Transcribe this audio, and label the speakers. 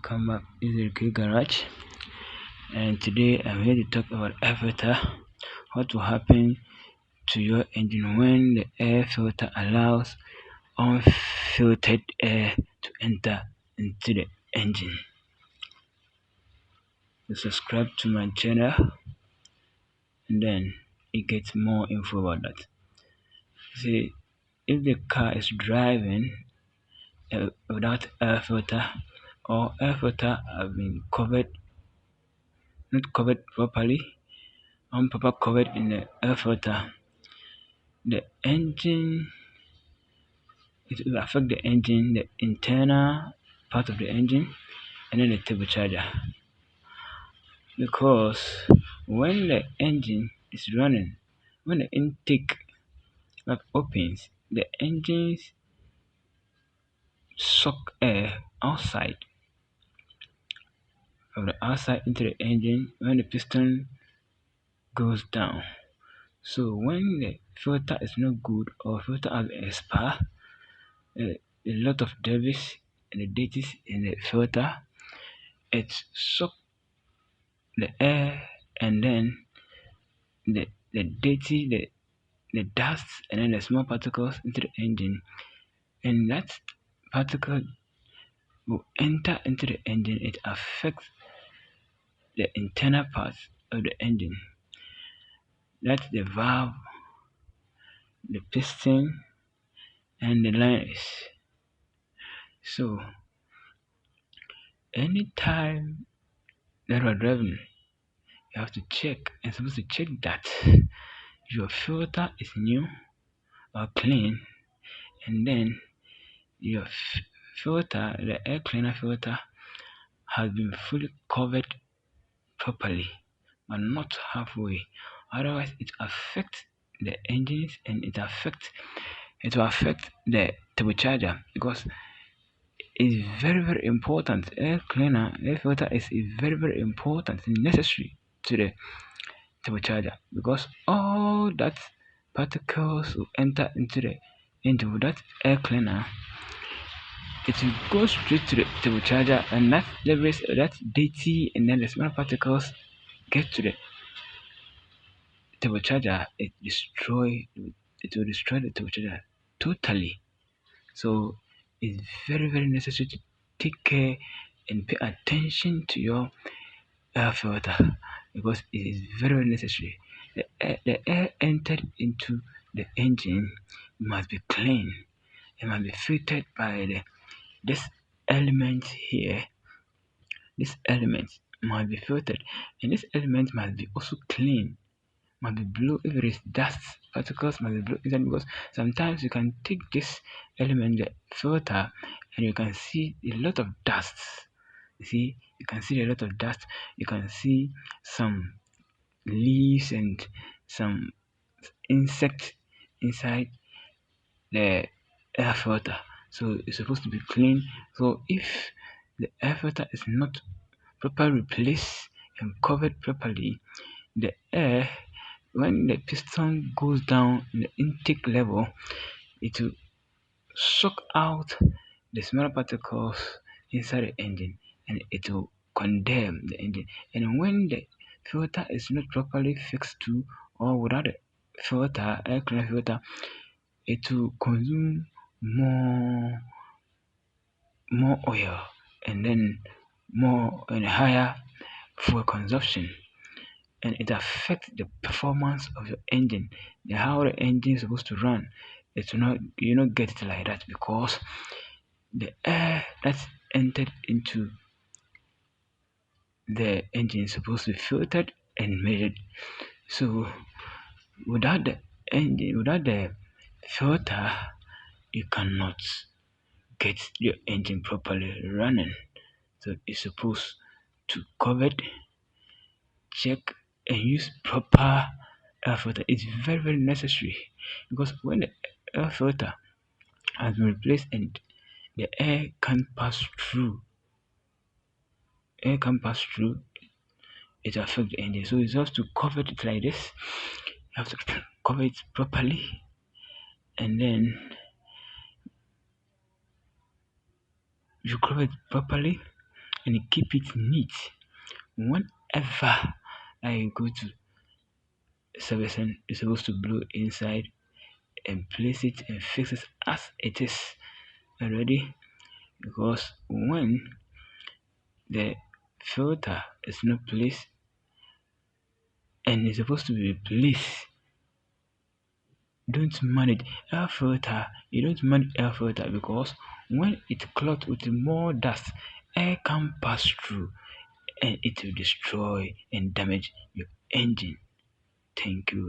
Speaker 1: Welcome back, this is the Garage, and today I'm here to talk about air filter. What will happen to your engine when the air filter allows unfiltered air to enter into the engine? So subscribe to my channel, and then you get more info about that. See, if the car is driving without air filter, or air filter have been not covered properly, improper covered in the air filter, the engine, it will affect the engine, the internal part of the engine, and then the turbocharger. Because when the engine is running, when the intake valve opens, the engines suck air from the outside into the engine when the piston goes down. So when the filter is not good or filter has expired, a lot of debris and the dirties in the filter, it suck the air, and then the dirty, the dust, and then the small particles into the engine, and that particle will enter into the engine. It affects the internal parts of the engine. That's the valve, the piston, and the liners. So anytime that we're driving, you have to check, and supposed to check that your filter is new or clean, and then your filter, the air cleaner filter, has been fully covered properly, but not halfway. Otherwise, it affects the engines, and it will affect the turbocharger, because it's very important. Air filter is very important and necessary to the turbocharger, because all that particles will enter into the engine with that air cleaner. It will go straight to the turbocharger, and that debris, that dirty, and then the small particles get to the turbocharger. It will destroy the turbocharger totally. So it's very necessary to take care and pay attention to your air filter, because it is very necessary. The air entered into the engine must be clean. It must be filtered by this element here. This element must be filtered, and this element must be also clean, must be blue. If it is dust particles, must be blue inside, because sometimes you can take this element, the filter, and you can see a lot of dust. You can see a lot of dust. You can see some leaves and some insects inside the air filter. So it's supposed to be clean. So if the air filter is not properly replaced and covered properly, the air, when the piston goes down in the intake level, it will suck out the smaller particles inside the engine, and it will condemn the engine. And when the filter is not properly fixed to, or without a filter, air cleaner filter, it will consume more oil, and then more and higher fuel consumption, and it affects the performance of your engine, how the engine is supposed to run. It will not, you not get it like that, because the air that's entered into the engine is supposed to be filtered and measured. So without the engine, without the filter, you cannot get your engine properly running. So it's supposed to cover it, check, and use proper air filter. It's very necessary, because when the air filter has been replaced and the air can pass through, it affects the engine. So it's just to cover it like this. You have to cover it properly, and then you cover it properly, and keep it neat. Whenever I go to servicing, you're supposed to blow inside and place it and fix it as it is already, because when the filter is not placed and is supposed to be replaced, don't manage air filter. You don't manage air filter because when it clogged with more dust, air can pass through and it will destroy and damage your engine. Thank you.